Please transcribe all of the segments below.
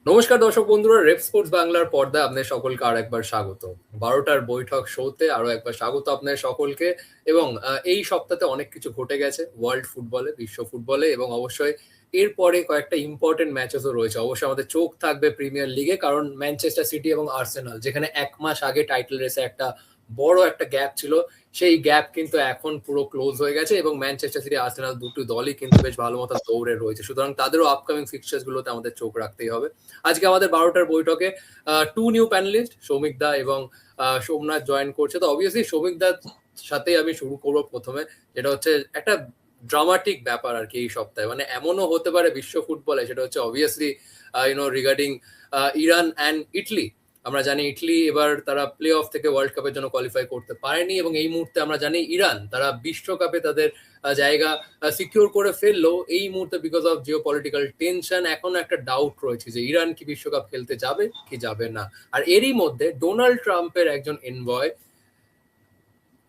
নমস্কার দর্শক বন্ধুরা, রেপ স্পোর্টস বাংলার পর্দায় আপনাদের সকলকে আর একবার স্বাগত। 12টার বৈঠক শোতে আরো একবার স্বাগত আপনাদের সকলকে। এবং এই সপ্তাহে অনেক কিছু ঘটে গেছে ওয়ার্ল্ড ফুটবলে, বিশ্ব ফুটবলে, এবং অবশ্যই এরপরে কয়েকটা ইম্পর্টেন্ট ম্যাচেসও রয়েছে। অবশ্যই আমাদের চোখ থাকবে প্রিমিয়ার লিগে, কারণ ম্যানচেস্টার সিটি এবং আর্সেনাল, যেখানে এক মাস আগে টাইটেল রেসে একটা বড় একটা গ্যাপ ছিল, সেই গ্যাপ কিন্তু এখন পুরো ক্লোজ হয়ে গেছে এবং ম্যানচেস্টার সিটি আর্সেনাল দুটো দলই কিন্তু বেশ ভালো মতো দৌড়ে রয়েছে। সুতরাং তাদেরও আপকামিং ফিক্সচার্স গুলোতে আমাদের চোখ রাখতেই হবে। আজকে আমাদের 12টার বৈঠকে টু নিউ প্যানেলিস্ট সৌমিক দা এবং সোমনাথ জয়েন করছে। তো অবভিয়াসলি সৌমিক দার সাথেই আমি শুরু করবো প্রথমে, যেটা হচ্ছে একটা ড্রামাটিক ব্যাপার আর কি এই সপ্তাহে। মানে এমনও হতে পারে বিশ্ব ফুটবলে, সেটা হচ্ছে obviously regarding Iran and Italy. আমরা জানি ইটলি এবার তারা প্লে অফ থেকে ওয়ার্ল্ড কাপের জন্য কোয়ালিফাই করতে পারেনি, এবং এই মুহূর্তে আমরা জানি ইরান তারা বিশ্বকাপে তাদের জায়গা সিকিউর করে ফেললো এই মুহূর্তে because of Jio political tension. এখনো একটা ডাউট রয়েছে যে ইরান কি বিশ্বকাপ খেলতে যাবে কি যাবে না। আর এরই মধ্যে ডোনাল্ড ট্রাম্পের একজন এনভয়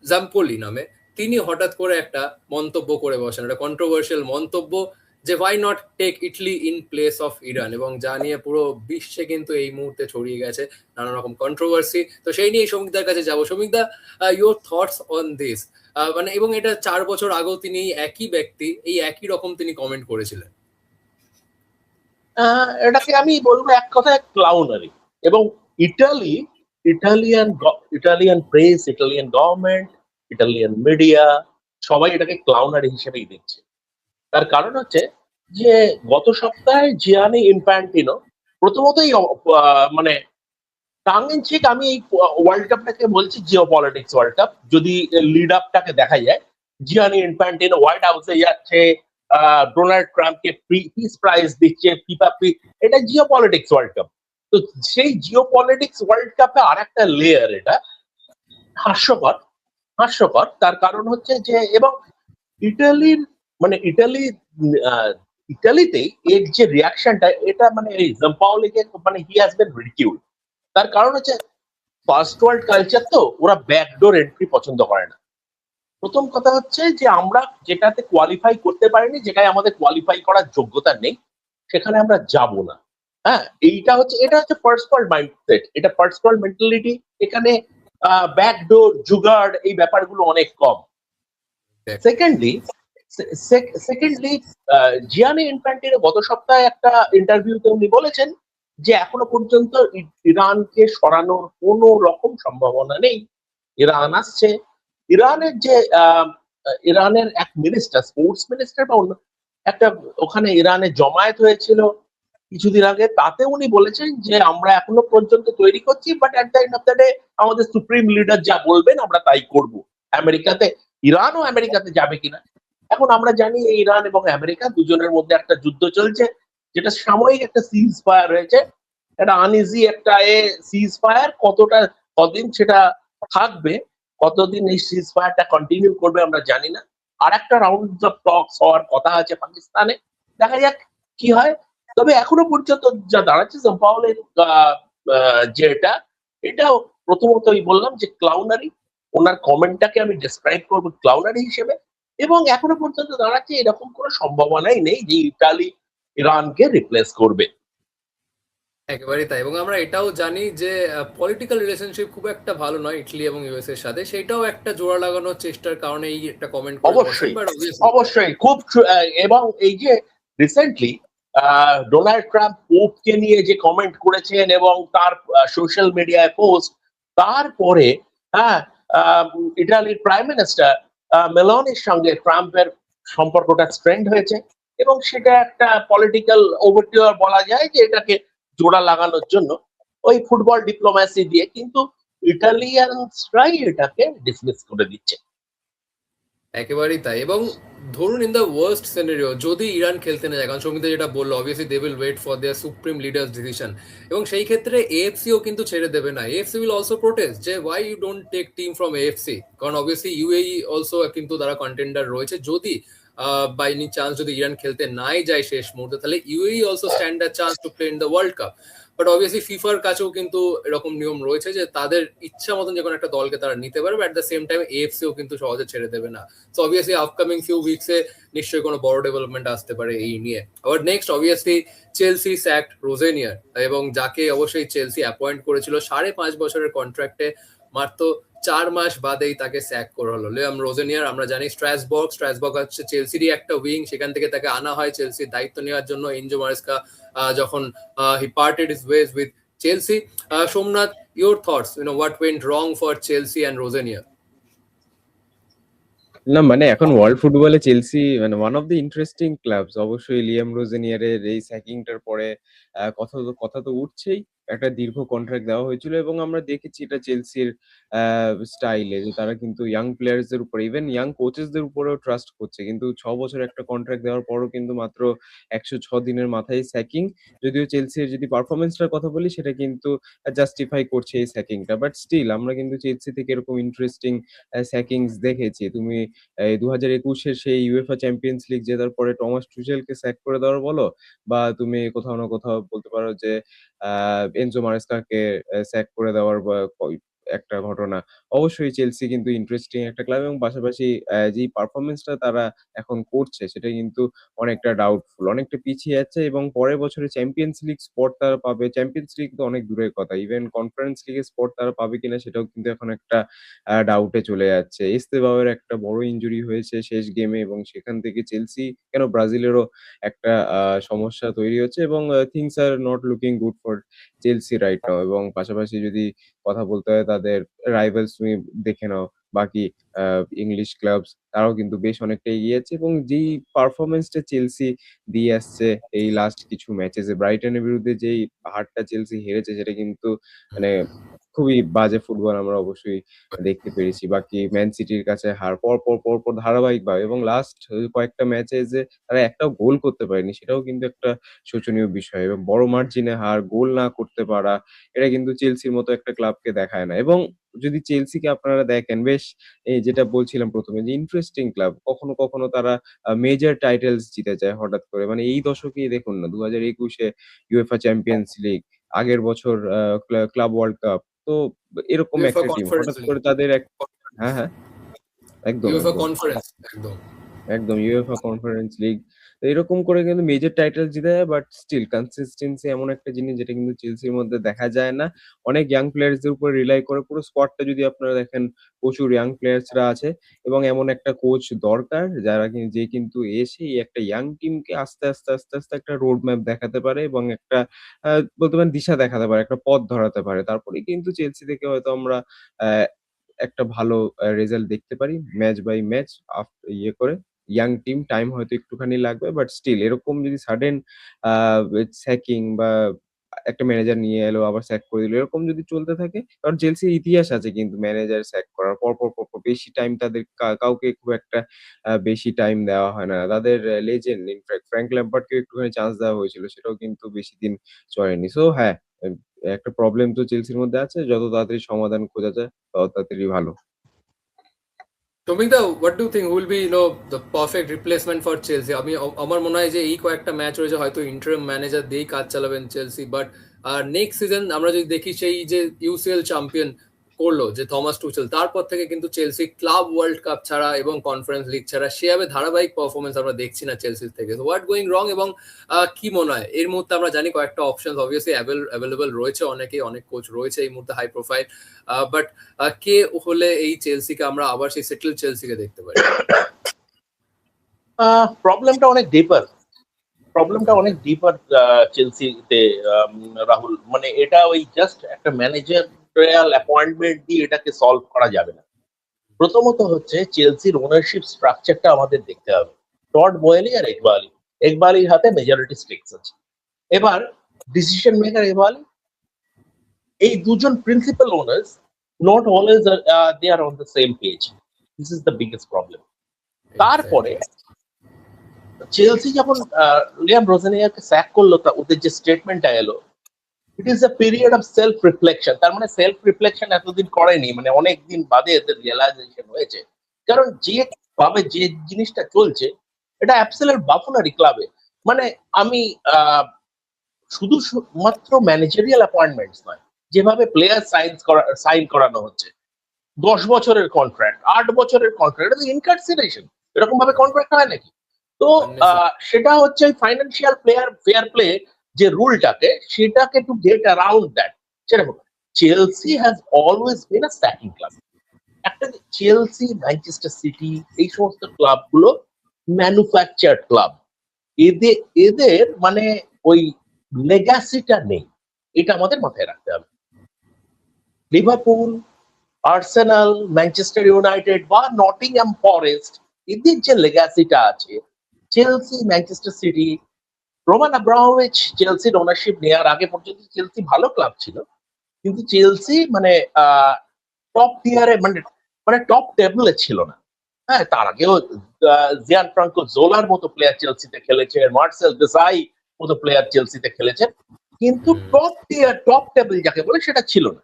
জাম্পোলি নামে, তিনি হঠাৎ করে একটা মন্তব্য করে বসেন, একটা কন্ট্রোভার্সিয়াল মন্তব্য, যে why not take Italy in place of Iran, এবং যা নিয়ে পুরো বিশ্বে কিন্তু এই মুহূর্তে ছড়িয়ে গেছে নানা রকম কন্ট্রোভার্সি। তো সেই নিয়ে সৌমিকদার কাছে যাবো। সৌমিকদা, ইউর থটস অন দিস। মানে এবং এটা 4 বছর আগেও তিনি একই ব্যক্তি এই একই রকম তিনি কমেন্ট করেছিলেন। এটাকে আমি বলবো এক কথায় ক্লাউনারি। এবং Italy, Italian press, Italian government, Italian media সবাই এটাকে ক্লাউনারি হিসেবেই দেখছে। তার কারণ হচ্ছে যে গত সপ্তাহে জিয়ানি ইনফ্যান্টিনো প্রথমতই মানে টাং ইন চেক আমি এই ওয়ার্ল্ড কাপটাকে বলছি জিও পলিটিক্স ওয়ার্ল্ড কাপ। যদি লিড আপটাকে দেখা যায়, জিয়ানি ইনফ্যান্টিনো হোয়াইট হাউসে যাচ্ছে, ডোনাল্ড ট্রাম্পকে পিস প্রাইজ দিচ্ছে, ফিফা এটা জিও পলিটিক্স ওয়ার্ল্ড কাপ। তো সেই জিও পলিটিক্স ওয়ার্ল্ড কাপে আর একটা লেয়ার, এটা হাস্যকর। হাস্যকর তার কারণ হচ্ছে যে, এবং ইটালির মানে ইটালিতেই এর যে রিয়াকশনটা, এটা মানে এই জাম্পাওলিকে মানে হি হ্যাজ বিন রিডিকিউলড। তার কারণ হচ্ছে ফার্স্ট ওয়ার্ল্ড কালচার, তো ওরা ব্যাকডোর এন্ট্রি পছন্দ করে না। প্রথম কথা হচ্ছে যে আমরা যেটাতে কোয়ালিফাই করতে পারিনি, যেটাই আমাদের কোয়ালিফাই করার যোগ্যতা নেই, সেখানে আমরা যাব না। হ্যাঁ, এটা হচ্ছে ফার্স্ট ওয়ার্ল্ড মাইন্ডসেট, এটা ফার্স্ট ওয়ার্ল্ড মেন্টালিটি। এখানে ব্যাকডোর, জুগার্ড, এই ব্যাপারগুলো অনেক কম। সেকেন্ডলি জিয়ানি ইনফ্যান্টিনো গত সপ্তাহে একটা ইন্টারভিউতে উনি বলেছেন যে এখনো পর্যন্ত ইরানকে সরানোর কোনো রকম সম্ভাবনা নেই। ইরান আসছে। ইরানের এক মিনিস্টার, স্পোর্টস মিনিস্টার বা অন্য একটা, ওখানে ইরানে জমায়েত হয়েছিল কিছুদিন আগে, তাতে উনি বলেছেন যে আমরা এখনো পর্যন্ত তৈরি করছি, but at the end of the day আমাদের সুপ্রিম লিডার যা বলবেন আমরা তাই করব। ইরানও আমেরিকাতে যাবে কিনা। এখন আমরা জানি ইরান এবং আমেরিকা দুজনের মধ্যে একটা যুদ্ধ চলছে, যেটা সাময়িক একটা সিজ ফায়ার হয়েছে, একটা আনইজি একটা সিজ ফায়ার। কদিন সেটা থাকবে, কতদিন এই সিজ ফায়ারটা কন্টিনিউ করবে আমরা জানি না। আর একটা রাউন্ড অফ টকস হওয়ার কথা আছে পাকিস্তানে, দেখা যাক কি হয়। তবে এখনো পর্যন্ত যা দাঁড়াচ্ছে, জাম্পাওলের যেটা, এটাও প্রথমতই বললাম যে ক্লাউনারি। ওনার কমেন্টটাকে আমি ডেসক্রাইব করবো ক্লাউনারি হিসেবে। এবং এখনো পর্যন্ত দাঁড়াচ্ছে এরকম কোনো সম্ভাবনাই নেই যে ইতালি ইরানকে রিপ্লেস করবে। একেবারেই তাই। এবং আমরা এটাও জানি যে পলিটিক্যাল রিলেশনশিপ খুব একটা ভালো নয় ইটলি এবং ইউএস এর সাথে, সেটাও একটা জোড়া লাগানোর চেষ্টার কারণে এই একটা কমেন্ট করে অবশ্যই, অবশ্যই খুব। এবং এই যে রিসেন্টলি ডোনাল্ড ট্রাম্প পোপকে নিয়ে যে কমেন্ট করেছেন এবং তার সোশ্যাল মিডিয়ায় পোস্ট, তারপরে হ্যাঁ, ইটালির প্রাইম মিনিস্টার মেলোনির সঙ্গে ট্রাম্পের সম্পর্কটা স্ট্রেন্ড হয়েছে, এবং সেটা একটা পলিটিক্যাল ওভারটিউর বলা যায়, যে এটাকে জোড়া লাগানোর জন্য ওই ফুটবল ডিপ্লোম্যাসি দিয়ে, কিন্তু ইটালিয়ানসরাই এটাকে ডিসমিস করে দিচ্ছে। একেবারেই তাই। এবং ধরুন ইন দ্য ওয়ার্স্ট সিনারিও যদি ইরান খেলতে না যায়, কারণ সৌমিতা যেটা বললো, obviously they will wait for their supreme leader's decision, এবং সেই ক্ষেত্রে এএফসিও কিন্তু ছেড়ে দেবে না। এএফসি উইল অলসো প্রোটেস্ট যে why you don't take team from AFC, কারণ অবভিয়াসলি ইউএই অলসো কিন্তু তারা কন্টেন্ডার রয়েছে। যদি বাই এনি চান্স যদি ইরান খেলতে নাই যায় শেষ মুহূর্তে, তাহলে UAE also stand a chance to play in the world cup. But obviously ফিফার কাছেও কিন্তু এরকম নিয়ম রয়েছে যে তাদের ইচ্ছা মতন যে কোনো একটা দলকে তারা নিতে পারবে, অ্যাট দ্য সেম টাইম এএফসিও কিন্তু সহজে ছেড়ে দেবে না। সো অবভিয়াসলি আপকামিং ফিউ উইকসে নিশ্চয়ই কোনো বড় ডেভেলপমেন্ট আসতে পারে এই নিয়ে। আবার নেক্সট অবভিয়াসলি চেলসি স্যাক্ট রোজেনিয়ার, এবং যাকে অবশ্যই চেলসি অ্যাপয়েন্ট করেছিল 5.5 বছরের কন্ট্রাক্টে, মাত্র 4 মাস বাদেই তাকে স্যাক করা হলো। লিয়াম রোজেনিয়ার আমরা জানি স্ট্রাসবার্গ হচ্ছে চেলসিরই একটা উইং, সেখান থেকে তাকে আনা হয় চেলসির দায়িত্ব নেওয়ার জন্য এনজো মারেস্কা যখন he parted his ways with Chelsea. Somnath, your thoughts, what went wrong for Chelsea and Rosenior? না মানে এখন ওয়ার্ল্ড ফুটবলে চেলসি মানে one of the interesting clubs. অবশ্যই লিয়াম রোজেনিয়ারের এই স্যাকিংটার পরে কথা তো উঠছেই। একটা দীর্ঘ কন্ট্রাক্ট দেওয়া হয়েছিল এবং আমরা দেখেছি এটা চেলসির স্টাইলে যে তারা কিন্তু ইয়াং প্লেয়ার্সদের উপরে, ইভেন ইয়াং কোচেসদের উপরেও ট্রাস্ট করছে। কিন্তু 6 বছর একটা কন্ট্রাক্ট দেওয়ার পরও কিন্তু মাত্র 106 দিনের মাথায় স্যাকিং। যদিও চেলসির যদি পারফরমেন্সটার কথা বলি সেটা কিন্তু জাস্টিফাই করছে এই স্যাকিংটা, বাট স্টিল আমরা কিন্তু চেলসি থেকে এরকম ইন্টারেস্টিং স্যাকিংস দেখেছি। তুমি 2021-এর সেই ইউএফএ চ্যাম্পিয়ন্স লিগ জেতার পরে টমাস টুচেলকে স্যাক করে দেওয়ার বলো, বা তুমি কোথাও না কোথাও বলতে পারো যে এনজো মারেস্কাকে স্যাক করে দেওয়ার বা একটা ঘটনা। অবশ্যই চেলসি কিন্তু ইন্টারেস্টিং একটা ক্লাব এবং পাশাপাশি যেই পারফরমেন্সটা তারা এখন করছে সেটা কিন্তু অনেকটা ডাউটফুল, অনেকটা পিছিয়ে যাচ্ছে এবং পরের বছরে চ্যাম্পিয়ন্স লিগ স্পট তারা পাবে। চ্যাম্পিয়ন্স লিগ তো অনেক দূরের কথা, ইভেন কনফারেন্স লিগের স্পট তারা পাবে কিনা সেটাও কিন্তু এখন একটা ডাউটে চলে যাচ্ছে। এস্তেভাওয়ের একটা বড় ইনজুরি হয়েছে শেষ গেমে এবং সেখান থেকে চেলসি কেন ব্রাজিলেরও একটা সমস্যা তৈরি হচ্ছে এবং things are not looking good for Chelsea right now. এবং পাশাপাশি যদি কথা বলতে হয় তাদের রাইভালস তুমি দেখে নাও, বাকি ইংলিশ ক্লাবস তারাও কিন্তু বেশ অনেকটা এগিয়ে আছে এবং যেই পারফরমেন্সটা চেলসি দিয়ে আসছে এই লাস্ট কিছু ম্যাচে, যে ব্রাইটনের বিরুদ্ধে যেই হারটা চেলসি হেরেছে সেটা কিন্তু মানে খুবই বাজে ফুটবল আমরা অবশ্যই দেখতে পেরেছি। বাকি ম্যান সিটির কাছে হার পর ধারাবাহিকভাবে এবং লাস্ট কয়েকটা ম্যাচে যে তারা একটাও গোল করতে পারেনি সেটাও কিন্তু একটা শোচনীয় বিষয় এবং বড় মার্জিনে হার, গোল না করতে পারা, এটা কিন্তু চেলসির মতো একটা ক্লাবকে দেখায় না। এবং যদি চেলসিকে আপনারা দেখেন বেশ, এই যেটা বলছিলাম প্রথমে যে ইন্টারেস্টিং ক্লাব, কখনো কখনো তারা মেজর টাইটেলস জিতে যায় হঠাৎ করে। মানে এই দশকেই দেখুন না 2021-এ ইউএফএ চ্যাম্পিয়ন্স লিগ, আগের বছর ক্লাব ওয়ার্ল্ড কাপ। তো এরকম UEFA একটা টিম কনফারেন্স হঠাৎ লিগ, করে তাদের হ্যাঁ, হ্যাঁ, একদম, UEFA একদম। কনফারেন্স একদম। একদম ইউএফএ কনফারেন্স লিগ। তো এরকম করে কিন্তু মেজর টাইটেল জিতে যায়, বাট স্টিল কনসিস্টেন্সি এমন একটা জিনিস যেটা কিন্তু চেলসির মধ্যে দেখা যায় না। অনেক ইয়াং প্লেয়ার্সদের উপর রিলাই করে, পুরো স্কোয়াডটা যদি আপনারা দেখেন প্রচুর ইয়াং প্লেয়ার্সরা আছে এবং এমন একটা কোচ দরকার যারা যে কিন্তু এসে এই একটা ইয়াং টিমকে আস্তে আস্তে একটা রোড ম্যাপ দেখাতে পারে এবং একটা বলতে পারেন দিশা দেখাতে পারে, একটা পথ ধরাতে পারে। তারপরেই কিন্তু চেলসি থেকে হয়তো আমরা আ একটা ভালো রেজাল্ট দেখতে পারি ম্যাচ বাই ম্যাচ ইয়ে করে। ইয়াং টিম, টাইম হয়তো একটুখানি লাগবে, বাট স্টিল এরকম যদি সাডেন আ স্যাকিং বা একটা ম্যানেজার নিয়ে এলো আবার স্যাক করে দিল, এরকম যদি চলতে থাকে, কারণ চেলসির ইতিহাস আছে কিন্তু ম্যানেজার স্যাক করার পর বেশি টাইম তাদের কাউকে খুব একটা বেশি টাইম দেওয়া হয় না। তাদের লেজেন্ড ইনফ্যাক্ট ফ্র্যাঙ্ক ল্যাম্পার্ডকে একটুখানি চান্স দেওয়া হয়েছিল, সেটাও কিন্তু বেশি দিন চলেনি। সো হ্যাঁ, একটা প্রবলেম তো চেলসির মধ্যে আছে, যত তাড়াতাড়ি সমাধান খোঁজা যায় তত তাড়াতাড়ি ভালো। Tomikda, what do you think will be the perfect replacement for Chelsea? আমি আমার মনে হয় যে এই কয়েকটা ম্যাচ রয়েছে হয়তো ইন্টারিম ম্যানেজার দিয়েই কাজ চালাবেন চেলসি, বাট নেক্সট সিজন আমরা যদি দেখি সেই যে ইউসিএল চ্যাম্পিয়ন করলো যে থমাস টুচেল, তারপর থেকে কিন্তু চেলসি ক্লাব ওয়ার্ল্ড কাপ ছাড়া এবং কনফারেন্স লিগ ছাড়া সেভাবে ধারাবাহিক পারফরমেন্স আমরা দেখছি না চেলসির থেকে। হোয়াট গোয়িং রং? এবং কি মনে হয় এই মুহূর্তে আমরা জানি কয়েকটা অপশন অবভিয়াসলি অ্যাভেলেবল রয়েছে, অনেক কোচ রয়েছে এই মুহূর্তে হাই প্রোফাইল, বাট কে হলে এই চেলসিকে আমরা আবার সেই সেটেল চেলসিকে দেখতে পারি? প্রবলেমটা অনেক ডিপার চেলসিতে, রাহুল। মানে এটা ওই জাস্ট একটা ম্যানেজারিয়াল অ্যাপয়েন্টমেন্ট দিয়ে এটাকে সলভ করা যাবে না। প্রথমত হচ্ছে চেলসির ওনারশিপ স্ট্রাকচারটা আমাদের দেখতে হবে। টড বয়েলি আর একবালির হাতে মেজরিটি স্টেকস আছে। এবার ডিসিশন মেকার এবালি, এই দুজন principal owners not always they are on the same page. This is the biggest problem. তারপরে চেলসি যখন লিয়াম রোজেনিয়াকে স্যাক করলো, ওদের যে স্টেটমেন্টটা এলো, it is a period of self reflection. তার মানে সেলফ রিফ্লেকশন এতদিন করেনি, মানে অনেকদিন বাদে এদের রিয়েলাইজেশন হয়েছে। কারণ যে ভাবে যে জিনিসটা চলছে, এটা অ্যাবসলিউট বাফুনারি ক্লাবে। মানে আমি শুধু মাত্র ম্যানেজারিয়াল অ্যাপয়েন্টমেন্টস নয়, যেভাবে প্লেয়ার সাইন করানো হচ্ছে, 10 বছরের কন্ট্রাক্ট, 8 বছরের কন্ট্রাক্ট, এটা ইনকার্সিনেশন। এরকম ভাবে কন্ট্রাক্ট হয় নাকি? তো সেটা হচ্ছে ফাইন্যান্সিয়াল প্লেয়ার ফেয়ার প্লে যে রুলটাকে, সেটাকে টু গেট অ্যারাউন্ড দ্যাট। সেরকম Chelsea has always been a stacking club. একটা চেলসি, ম্যানচেস্টার সিটি, এই সমস্ত ক্লাবগুলো ম্যানুফ্যাকচার ক্লাব। এদের এদের মানে ওই লেগাসিটা নেই, এটা আমাদের মাথায় রাখতে হবে। লিভারপুল, আর্সেনাল, ম্যানচেস্টার ইউনাইটেড বা নটিংহ্যাম ফরেস্ট, এদের যে লেগাসিটা আছে, Chelsea, Manchester city, Roman Abramovich চেলসির ওনারশিপ নেওয়ার আগে পর্যন্ত চেলসি ভালো ক্লাব ছিল, কিন্তু চেলসি মানে টপ টিয়ারে মানে টপ টেবিলে ছিল না। হ্যাঁ, তার আগেও জিয়ান ফ্রাঙ্কো জোলার মতো প্লেয়ার চেলসিতে খেলেছেন, মার্সেল দেসাই মতো প্লেয়ার চেলসিতে খেলেছেন, কিন্তু টপ টিয়ার, টপ টেবিল যাকে বলে সেটা ছিল না।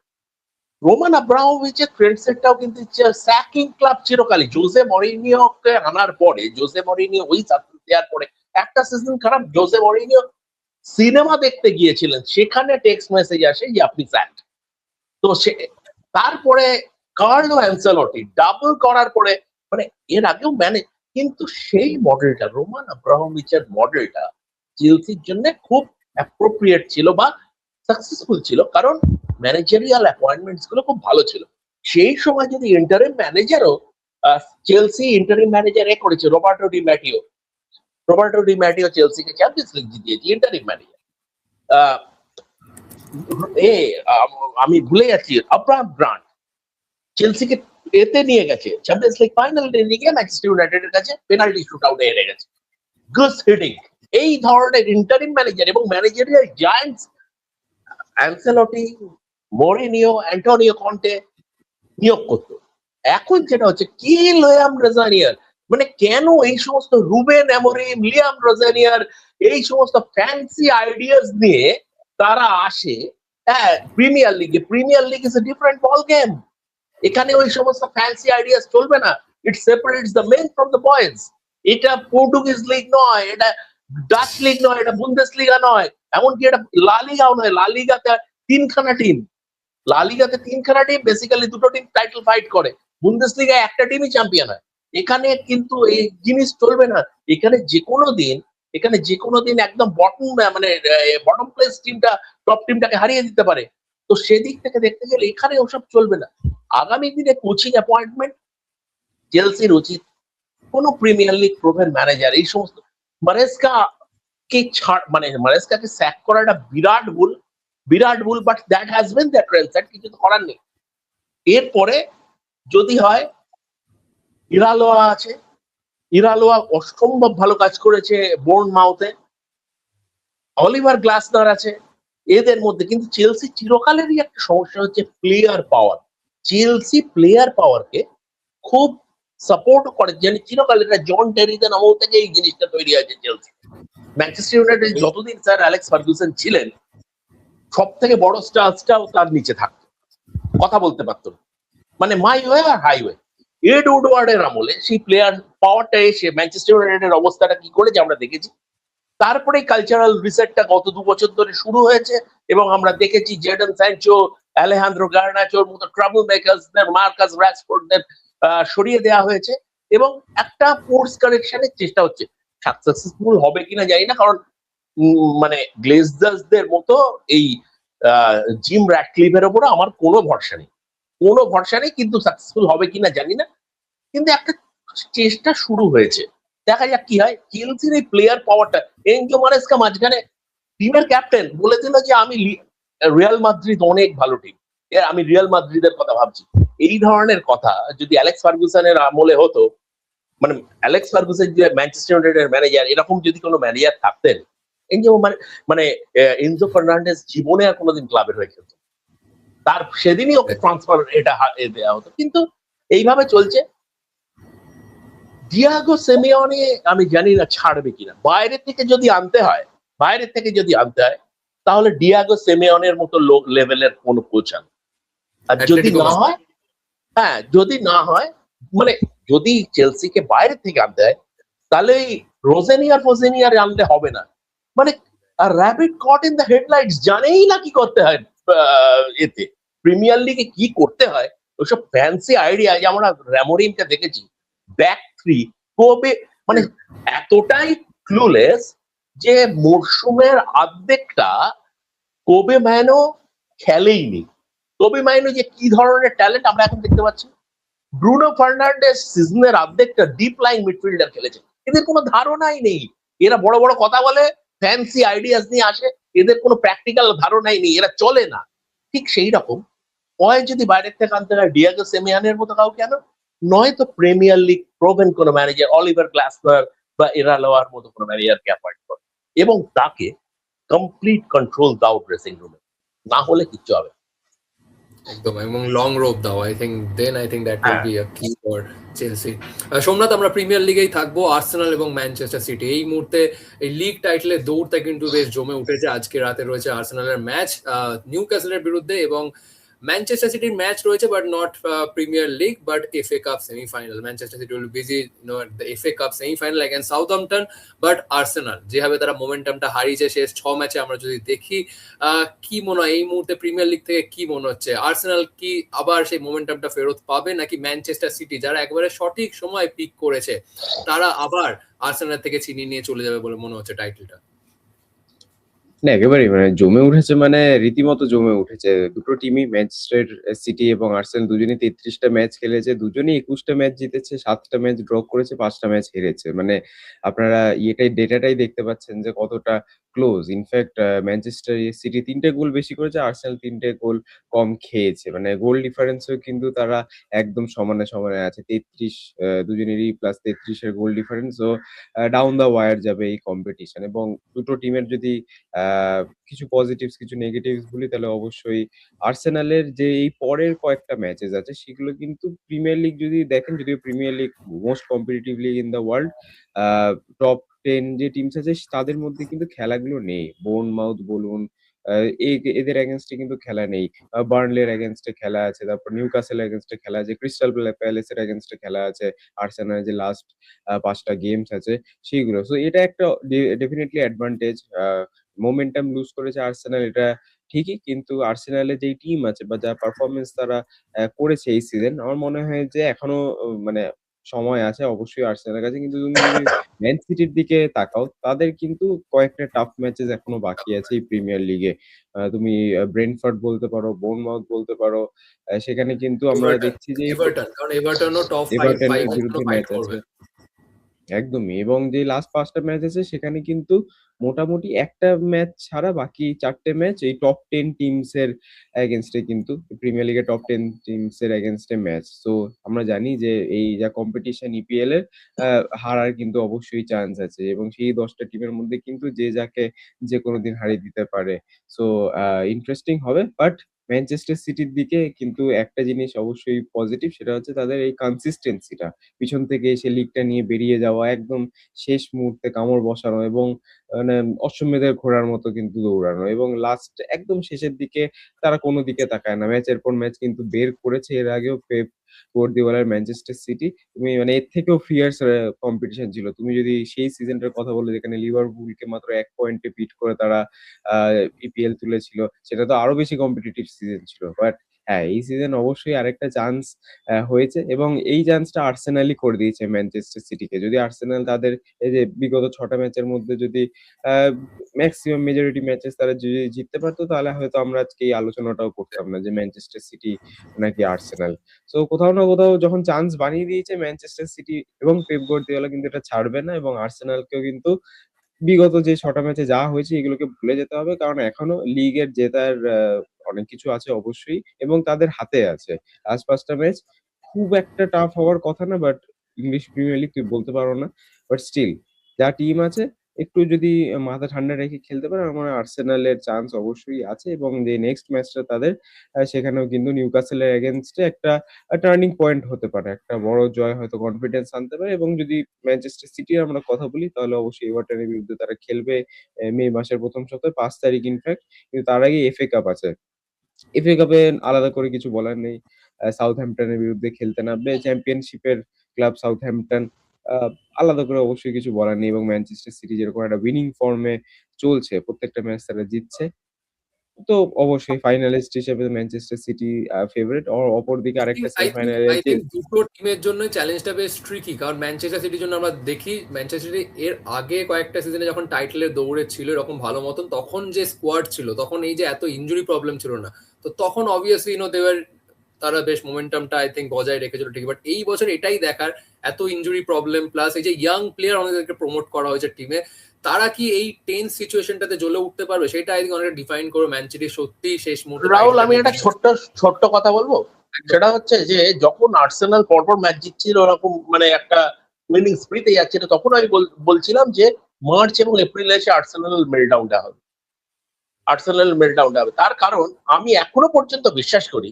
রোমান আব্রামোভিচের ট্রেন্ড সেটটাও কিন্তু স্যাকিং ক্লাব চিরকালই। জোসে মরিনিওকে আনার পরে, জোসে মরিনিও ওই সাকসেস দেওয়ার পরে একটা সিজন খারাপ, জোসে মরিনিও সিনেমা দেখতে গিয়েছিলেন, সেখানে টেক্সট মেসেজ আসে যে আপনি স্যাক্ট। তো সে তারপরে কার্লো অ্যানসেলটি ডাবল করার পরে, মানে এর আগেও কিন্তু সেই মডেলটা, রোমান আব্রামোভিচের মডেলটা চেলসির জন্য খুব অ্যাপ্রোপ্রিয়েট ছিল বা সাকসেসফুল ছিল, কারণ ম্যানেজারিয়াল অ্যাপয়েন্টমেন্টস গুলো খুব ভালো ছিল। সেই সময় যদি ইন্টারিম ম্যানেজারও, চেলসি ইন্টারিম ম্যানেজার করেছে রবার্টো ডি ম্যাটিও চেলসিকে চ্যাম্পিয়ন্স লিগ জিতিয়েছে ইন্টারিম ম্যানেজার। আমি ভুলে যাচ্ছি, আব্রাহাম গ্রান্ট চেলসিকে এতে নিয়ে গেছে, চ্যাম্পিয়ন্স লিগ ফাইনালে নিয়ে গিয়ে ম্যানচেস্টার ইউনাইটেডের কাছে পেনাল্টি শুটআউটে হেরে গেছে। গুস হিডিং, এই ধরনের ইন্টারিম ম্যানেজার এবং ম্যানেজারিয়াল জায়ান্টস অ্যানসেলটি, মরিনিও, অ্যান্টোনিও কন্টে নিয়োগ করতো। এখন যেটা হচ্ছে কি, লিয়াম রোজানিয়ার, মানে কেন এই সমস্ত রুবেন অ্যামোরিম, লিয়াম রোজানিয়ার এই সমস্ত ফ্যান্সি আইডিয়াস নিয়ে তারা আসে প্রিমিয়ার লিগে? Premier league is a different ball game. এখানে ওই সমস্ত ফ্যান্সি আইডিয়াস চলবে না। It separates the men from the boys. এটা পর্তুগিজ লিগ নয়, এটা ডাচ লিগ নয়, এটা বুন্দেসলিগা নয়, এমনকি এটা লা লিগাও নয়। লা লিগাতে তিনখানা টিম, বেসিক্যালি দুটো টিম টাইটেল ফাইট করে, বুন্দেসলিগায় একটা টিমই চ্যাম্পিয়ন হয়। এখানে কিন্তু এই জিনিস চলবে না। এখানে যে কোনো দিন একদম বটম প্লেস টিমটা টপ টিমটাকে হারিয়ে দিতে পারে। তো সেদিক থেকে দেখতে গেলে এখানে ওসব চলবে না। আগামী দিনে কোচিং অ্যাপয়েন্টমেন্ট চেলসির উচিত কোনো প্রিমিয়ার লিগ প্রোভেন ম্যানেজার, এই সমস্ত মারেস্কাকে স্যাক করাটা বিরাট ভুল, but that has been the trend set, কিছু তো করার নেই। এরপরে যদি হয়, ইরালোয়া আছে, ইরালোয়া অসম্ভব ভালো কাজ করেছে বোর্নমাউথে, অলিভার গ্লাসনার আছে, এদের মধ্যে কিন্তু চেলসি চিরকালেরই একটা সমস্যা হচ্ছে প্লেয়ার পাওয়ার। চেলসি প্লেয়ার পাওয়ারকে খুব সাপোর্ট করে, যেন চিরকালের জন টেরিদের আমল থেকে এই জিনিসটা তৈরি হয়েছে চেলসি। ম্যানচেস্টার ইউনাইটেড যতদিন স্যার অ্যালেক্স ফার্গুসন ছিলেন, সব থেকে বড় স্টারটাও তার নিচে থাকতো, কথা বলতে পারতো না, মানে মাই ওয়ে আর হাইওয়ে। এড উডওয়ার্ডের আমলে সেই প্লেয়ার পাওয়ারটা এসে ম্যানচেস্টার ইউনাইটেডের অবস্থাটা কি করেছে আমরা দেখেছি। তারপরে কালচারাল রিসেটটা গত 2 বছর ধরে শুরু হয়েছে, এবং আমরা দেখেছি জেডন স্যানচো, আলেহান্দ্রো গার্নাচোর মতো ট্রাবল মেকার্সদের, মার্কাস রাশফোর্ডদের সরিয়ে দেওয়া হয়েছে, এবং একটা কোর্স কারেকশনের চেষ্টা হচ্ছে। সাকসেসফুল হবে কিনা জানি না, কারণ মানে গ্লেজদার্সদের মতো এই জিম র্যাটক্লিফের উপরে আমার কোনো ভরসা নেই, কিন্তু সাকসেসফুল হবে কিনা জানি না। কিন্তু একটা চেষ্টা শুরু হয়েছে, দেখা যাক কি হয়। চেলসির এই প্লেয়ার পাওয়ারটা, এনজো মারেস্কা মাঝখানে টিমের ক্যাপ্টেন বলে দিল যে আমি রিয়াল মাদ্রিদ অনেক ভালো টিম, আমি রিয়াল মাদ্রিদের কথা ভাবছি। এই ধরনের কথা যদি অ্যালেক্স ফার্গুসনের আমলে হতো, মানে অ্যালেক্স ফার্গুসন যে ম্যানচেস্টার ইউনাইটেডের ম্যানেজার, এরকম যদি কোনো ম্যানেজার থাকতেন, এনজো ফার্নান্ডেজ জীবনে আর কোনোদিন ক্লাবের হয়ে খেলতো, তার সেদিনই ওকে ট্রান্সফার এটা দেওয়া হতো। কিন্তু এইভাবে চলছে। ডিয়াগো সিমিওনে আমি জানি না ছাড়বে কিনা। বাইরে থেকে যদি আনতে হয় তাহলে ডিয়াগো সিমিওনের মতো লেভেলের কোন কোচ আন। আর যদি না হয় মানে যদি চেলসিকে বাইরে থেকে আনতে হয়, তাহলে রোজেনিয়ার ফোজেনিয়ার আনলে হবে না। মানে rabbit caught in the headlights, জানেই না কি করতে হয় এতে প্রিমিয়ার লিগে কি করতে হয়। ওইসব ফ্যান্সি আইডিয়া, যে আমরা র্যামোরিনকে দেখেছি ব্যাক থ্রি, কবে মানে এতটাই ক্লুলেস যে মরশুমের অর্ধেকটা কোবে ম্যানো খেলেইনি। কোবে ম্যানো যে কি ধরনের ট্যালেন্ট আমরা এখন দেখতে পাচ্ছি। ব্রুনো ফার্নান্ডেস সিজনের অর্ধেকটা ডিপ লাইন মিডফিল্ডার খেলেছে, এদের কোনো ধারণাই নেই। এরা বড় বড় কথা বলে, ফ্যান্সি আইডিয়াস নিয়ে আসে, এদের কোনো প্র্যাকটিক্যাল ধারণাই নেই, এরা চলে না। ঠিক সেই রকম হয় যদি বাইরের থেকে আনতে হয় ডিয়াগো সেমিয়ানের মতো কাউকে আনো, নয়তো প্রিমিয়ার লিগ প্রোভেন কোনো ম্যানেজার অলিভার গ্লাসনার বা এরালোয়ার মতো কোনো ম্যানেজারকে অ্যাপয়েন্ট করে, এবং তাকে কমপ্লিট কন্ট্রোল দাও ড্রেসিং রুমে, না হলে কিচ্ছু হবে না। একদম, এবং লং রোপ দাও। আই থিঙ্ক দ্যাট উইল হ্যাঁ, বি আ কি ফর চেলসি। সোমনাথ, আমরা প্রিমিয়ার লিগেই থাকবো। আর্সেনাল এবং ম্যানচেস্টার সিটি এই মুহূর্তে এই লিগ টাইটেলের দৌড়টা কিন্তু বেশ জমে উঠেছে। আজকে রাতে রয়েছে আর্সেনালের ম্যাচ নিউ ক্যাসলের বিরুদ্ধে, এবং ম্যানচেস্টার সিটির ম্যাচ রয়েছে, but not premier league but FA cup semifinal. Manchester City will busy the FA cup semifinal against Southampton. But Arsenal যেভাবে তারা মোমেন্টামটা হারিয়েছে শেষ 6 ম্যাচে, আমরা যদি দেখি কি মনে হয় এই মুহূর্তে প্রিমিয়ার লিগ থেকে কি মনে হচ্ছে? আর্সেনাল কি আবার সেই মোমেন্টামটা ফেরত পাবে, নাকি ম্যানচেস্টার সিটি যারা একবারে সঠিক সময় পিক করেছে তারা আবার আর্সেনাল থেকে ছিনিয়ে নিয়ে চলে যাবে বলে মনে হচ্ছে টাইটেলটা? না, একেবারেই মানে জমে উঠেছে, মানে রীতিমতো জমে উঠেছে। দুটো টিমই ম্যানচেস্টার সিটি এবং আর্সেনাল দুজনেই ৩৩টা ম্যাচ খেলেছে। দুজনেই ২১টা ম্যাচ জিতেছে, ৭টা ম্যাচ ড্র করেছে, ৫টা ম্যাচ হেরেছে। মানে আপনারা ডেটাটাই দেখতে পাচ্ছেন যে কতটা ক্লোজ। ইনফ্যাক্ট ম্যানচেস্টার সিটি ৩টে গোল বেশি করেছে, আর্সেনাল ৩টে গোল কম খেয়েছে। মানে গোল ডিফারেন্সেও কিন্তু তারা একদম সমানে, সমানে আছে। ৩৩ দুজনেরই +৩৩ এর গোল ডিফারেন্স। ও ডাউন দ্য ওয়ায়ার যাবে এই কম্পিটিশন। এবং দুটো টিমের যদি আ কিছু পজিটিভস, কিছু নেগেটিভস বলি, তাহলে অবশ্যই আর্সেনালের যে এই পরের কয়েকটা ম্যাচেস আছে সেগুলো কিন্তু প্রিমিয়ার লিগ যদি দেখেন, যদিও premier league most competitive league in the world, a top 10 যে টিমস আছে তাদের মধ্যে কিন্তু খেলাগুলো নেই। বোর্নমাউথ বলুন, আ এ এদের এগেইনস্ট এ কিন্তু খেলা নেই। বার্নলির এগেইনস্ট এ খেলা আছে, তারপর নিউক্যাসল এগেইনস্ট এ খেলা আছে, ক্রিস্টাল প্যালেসের এগেইনস্ট এ খেলা আছে, আর্সেনালের যে লাস্ট ৫ টা গেমস আছে সেইগুলো। সো এটা একটা ডেফিনিটলি অ্যাডভান্টেজ। মোমেন্টাম লুজ করেছে আর্সেনাল, এটা ঠিকই। কিন্তু আর্সেনালের যেই টিম আছে বা যা পারফরম্যান্স তারা করেছে এই সিজন, আমার মনে হয় যে এখনো মানে সময় আছে অবশ্যই আর্সেনালের কাছে। কিন্তু তুমি যদি ম্যান সিটির দিকে তাকাও, তাদের কিন্তু কয়েকটা টাফ ম্যাচেস এখনো বাকি আছে এই প্রিমিয়ার লিগে। তুমি ব্রেন্টফোর্ড বলতে পারো, বোর্নমাউথ বলতে পারো। সেখানে কিন্তু আমরা এভারটন, দেখছি যে কারণ এভারটনও টপ 5 এভারটনের এর জন্য বিরুদ্ধে ফাইট ম্যাচ আছে। করবে। একদমই। এবং যে লাস্ট ৫ টা ম্যাচ আছে সেখানে কিন্তু মোটামুটি একটা ম্যাচ ছাড়া বাকি ৪ টে ম্যাচ এই টপ 10 টিমস এর এগেইনস্ট এ কিন্তু প্রিমিয়ার লিগের টপ 10 টিমস এর এগেইনস্ট এ ম্যাচ। সো আমরা জানি যে এই যা কম্পিটিশন ইপিএল এর, আ হারার কিন্তু অবশ্যই চান্স আছে এবং সেই ১০ টা টিমের মধ্যে কিন্তু যে যাকে যেকোনো দিন হারিয়ে দিতে পারে। সো আ ইন্টারেস্টিং হবে। বাট ম্যানচেস্টার সিটির দিকে কিন্তু একটা জিনিস অবশ্যই পজিটিভ, সেটা হচ্ছে তাদের এই কনসিস্টেন্সি টা। পিছন থেকে এসে লিগটা নিয়ে বেরিয়ে যাওয়া, একদম শেষ মুহূর্তে কামড় বসানো এবং মানে অশ্বমেধের ঘোড়ার মতো কিন্তু দৌড়ানো, এবং লাস্ট একদম শেষের দিকে তারা কোনো দিকে তাকায় না। ম্যাচের পর ম্যাচ কিন্তু বের করেছে এর আগেও পেপ গুয়ার্দিওলার ম্যানচেস্টার সিটি। তুমি মানে এর থেকেও ফিয়ার্স কম্পিটিশন ছিল। তুমি যদি সেই সিজনটার কথা বলো যেখানে লিভারপুলকে মাত্র ১ পয়েন্টে বিট করে তারা আ ইপিএল তুলেছিল, সেটা তো আরো বেশি কম্পিটিটিভ সিজন ছিল। বাট হ্যাঁ, এই সিজন অবশ্যই আরেকটা চান্স হয়েছে এবং এই চান্সটা আর্সেনালই করে দিয়েছে ম্যানচেস্টার সিটিকে। যদি আর্সেনাল তাদের এই যে বিগত ৬ টা ম্যাচের মধ্যে যদি আ মেক্সিমাম মেজরিটি ম্যাচেস তারা যদি জিততে পারত, তাহলে হয়তো আমরা আজকে এই আলোচনাটাও করতাম না যে ম্যানচেস্টার সিটি নাকি আর্সেনাল। সো কোথাও না কোথাও যখন চান্স বানিয়ে দিয়েছে ম্যানচেস্টার সিটি, এবং পেপ গার্দিওলা কিন্তু এটা ছাড়বে না, এবং আর্সেনালকেও কিন্তু বিগত যে ৬ টা ম্যাচে যা হয়েছে এগুলোকে ভুলে যেতে হবে। কারণ এখনো লিগের জেতার অনেক কিছু আছে অবশ্যই, এবং তাদের হাতে আছে। লাস্ট ৫ টা ম্যাচ খুব একটা টাফ হওয়ার কথা না, বাট ইংলিশ প্রিমিয়ার লিগ তুই বলতে পারো না। বাট স্টিল যা টিম আছে একটু যদি মাথা ঠান্ডা রেখে খেলতে পারে, আমার মনে হয় আর্সেনালের চান্স অবশ্যই আছে। এবং যে নেক্সট ম্যাচটা তাদের, সেখানেও কিন্তু নিউক্যাসলের এগেইনস্ট এ একটা টার্নিং পয়েন্ট হতে পারে। একটা বড় জয় হয়তো কনফিডেন্স আনতে পারে। এবং যদি ম্যানচেস্টার সিটির আমরা কথা বলি, তাহলে অবশ্যই এভারটনের বিরুদ্ধে তারা খেলবে মে মাসের ১ম সপ্তাহে ৫ তারিখ ইনফেক্ট। কিন্তু তার আগে এফএ কাপ আছে। এফএ কাপে আলাদা করে কিছু বলার নেই। সাউথহ্যাম্পটনের বিরুদ্ধে খেলতে নামবে চ্যাম্পিয়নশিপের ক্লাব সাউথহ্যাম্পটন। আহ, আলাদা করে অবশ্যই কিছু বলার নেই এবং ম্যানচেস্টার সিটি যেরকম একটা উইনিং ফর্মে চলছে, প্রত্যেকটা ম্যাচ তারা জিতছে। তো অবশ্যই ফাইনালিস্ট হিসেবে ম্যানচেস্টার সিটি ফেভারিট। অপরদিকে আরেকটা সেমিফাইনালে আই থিঙ্ক দুটো টিমের জন্য চ্যালেঞ্জটা বেশ ট্রিকি, কারণ ম্যানচেস্টার সিটির জন্য আমরা দেখি ম্যানচেস্টার সিটি এর আগে কয়েকটা সিজনে যখন টাইটেলের দৌড়ে ছিল এরকম ভালো মতন, তখন যে স্কোয়াড ছিল তখন এই যে এত ইনজুরি প্রবলেম ছিল না, তো তখন অবভিয়াসলি দেওয়ার তারা বেশ মোমেন্টামটা আই থিঙ্ক বজায় রেখেছিল ঠিক, বাট এই বছর এটাই দেখার এত ইনজুরি প্রবলেম প্লাস এই যে ইয়াং প্লেয়ার আমাদেরকে প্রমোট করা হয়েছে টিমে, তারা কি এই টেন্স সিচুয়েশনটাতে জ্বলে উঠতে পারবে সেটা আই থিঙ্ক অনেকটা ডিফাইন করবে ম্যান সিটি সত্যি শেষ মুহূর্তে রাহুল, আমি একটা টাইটেলটা ছোট্ট ছোট্ট কথা বলবো। সেটা হচ্ছে যে যখন আর্সেনাল পরপর ম্যাচ জিতছিল, ওরকম মানে একটা উইনিং স্প্রিতে যাচ্ছিল, তখন আমি বলছিলাম যে মার্চ এবং এপ্রিলে এসে আর্সেনাল মেল্টডাউনটা হবে, আর্সেনাল মেল্টডাউনটা হবে। তার কারণ আমি এখনো পর্যন্ত বিশ্বাস করি,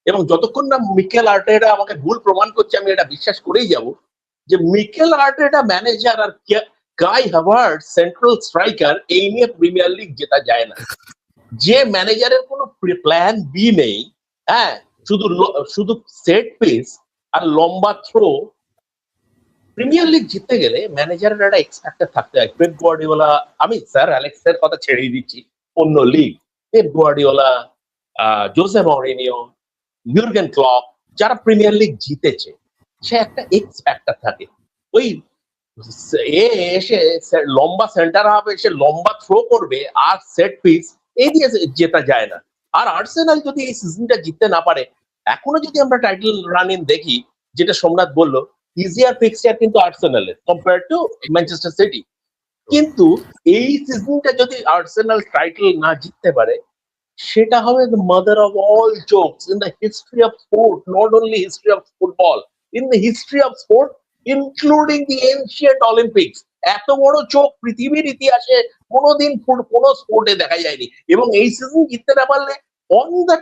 এবং যতক্ষণ না মিকেল আর্টেটা আমাকে ভুল প্রমাণ করছে আমি এটা বিশ্বাস করেই যাব, যে মিকেল আর্টেটা ম্যানেজার আর কাই হাভার্টজ সেন্ট্রাল স্ট্রাইকার, এই নিয়ে প্রিমিয়ার লিগ জেতা যায় না। যে ম্যানেজারের কোনো প্ল্যান বি নেই, হ্যাঁ, শুধু শুধু সেট পিস আর লম্বা থ্রো, প্রিমিয়ার লিগ জিততে গেলে ম্যানেজারের একটা এক্সপেক্টার থাকতে হয়। পেপ গুয়ার্ডিওলা, আমি স্যার অ্যালেক্সের কথা ছেড়েই দিচ্ছি, অন্য league, Pep Guardiola, Jose Mourinho, Jurgen Klopp, যারা প্রিমিয়ার লিগ জিতেছে, সে একটা এক্সপেক্টার থাকে। ওই এ এসে লম্বা সেন্টার হবে, সে লম্বা থ্রো করবে আর সেট পিস, এই দিয়ে জেতা যায় না। আর আর্সেনাল যদি এই সিজনটা জিততে না পারে, এখনো যদি আমরা টাইটেল রানিং দেখি, যেটা সোমনাথ বললো, ইজিয়ার ফিক্সচার কিন্তু আর্সেনালের কম্পেয়ার টু ম্যানচেস্টার সিটি। কিন্তু এই সিজনটা যদি আর্সেনাল টাইটেল না জিততে পারে, সেটা হবে the mother of all jokes in the history of sport, not only history of football, in the history of sport, including the ancient Olympics. এত বড় চোখ পৃথিবীর ইতিহাসে কোনোদিন কোনো স্পোর্টে দেখা যায়নি। এবং এই সিজন জিততে না পারলে অন দ্য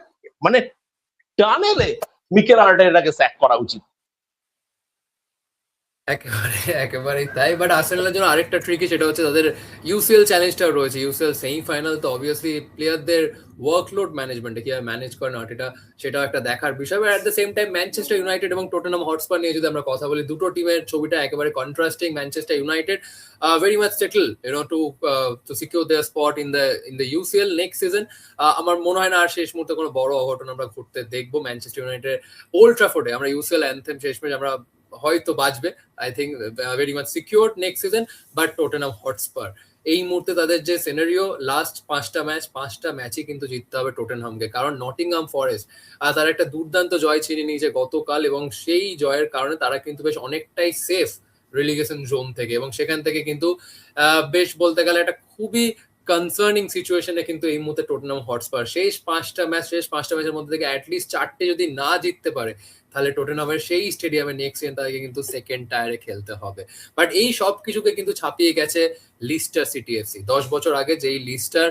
মানে টানেলে মিকেল আর্টেটাকে স্যাক করা উচিত। একেবারেই তাই, বাট আর্সেনালের জন্য আরেকটা ট্রিকি, সেটা হচ্ছে তাদের ইউসিএল চ্যালেঞ্জটাও রয়েছে। ইউসিএল সেমিফাইনাল, তো অবভিয়াসলি প্লেয়ারদের ওয়ার্কলোড ম্যানেজমেন্টে কিভাবে ম্যানেজ করে না সেটাও একটা দেখার বিষয়। But at the same time Manchester United এবং টটেনহাম হটস্পার নিয়ে যদি আমরা কথা বলি, দুটো টিমের ছবিটা একেবারে contrasting. Manchester United very much settled to secure their spot in the UCL next season. আমার মনে হয় না আর শেষ মুহূর্তে কোনো বড় অঘটন আমরা ঘটতে দেখবো ম্যানচেস্টার ইউনাইটেড ওল্ড ট্রাফোর্ডে। আমরা ইউসিএল অ্যানথেম শেষ ম্যাচ আমরা হয়তো বাজবে, I think very much secured next season. But Tottenham Hotspur এই মুহূর্তে তাদের যে সিনারিও, লাস্ট পাঁচটা ম্যাচই কিন্তু জিততে হবে টটেনহামকে, কারণ নটিংহাম ফরেস্ট তারা একটা দুর্দান্ত জয় ছিনিয়ে নিয়েছে গতকাল, এবং সেই জয়ের কারণে তারা কিন্তু বেশ অনেকটাই সেফ রিলিগেশন জোন থেকে, এবং সেখান থেকে কিন্তু বেশ বলতে গেলে একটা খুবই কনসার্নিং সিচুয়েশনে কিন্তু এই মুহূর্তে টটেনহাম হটস্পার। শেষ পাঁচটা ম্যাচের মধ্যে থেকে অ্যাটলিস্ট 4টে যদি না জিততে পারে, তাহলে টটেনহামের সেই স্টেডিয়ামে নেক্সট সিজন তাদেরকে কিন্তু সেকেন্ড টায়ারে খেলতে হবে। বাট এই সব কিছুকে কিন্তু ছাপিয়ে গেছে লিস্টার সিটি এফসি। 10 বছর আগে যেই লিস্টার